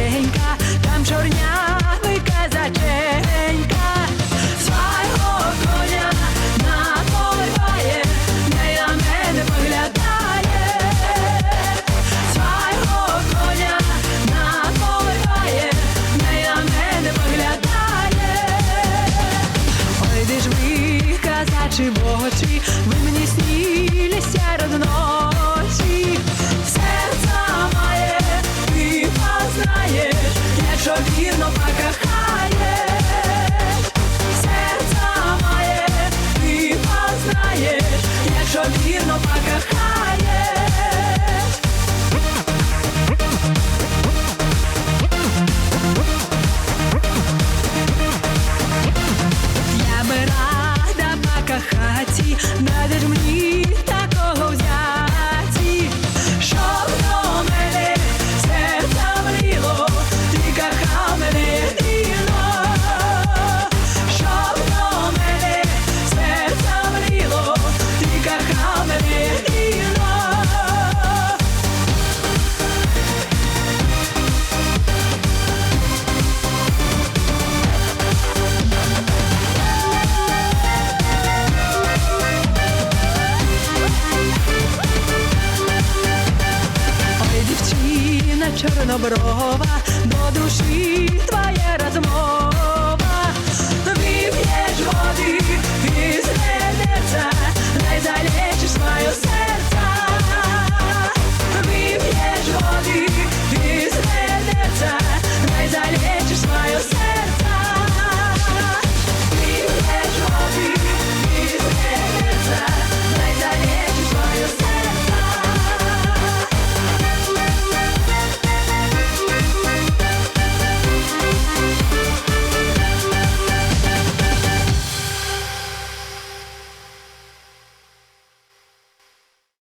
маленька, там чорнявий казаченька, свого коня наповиває, не на мене поглядає, свого коня наповиває, не на мене поглядає. Ой, де ж ви, казачі очі, ви мені снілися родночі, серця моє ти познаєш, якщо вірно покохаєш, серця моє ти познаєш, якщо вірно покохаєш. Я би рада покохати, надо ж мені такого взяти, щоб до мене серце мріло, ти кохав мене єдино, щоб до мене серце мріло, ти кохав мене єдино. Ой, дівчина чорноброва, до душі твоєї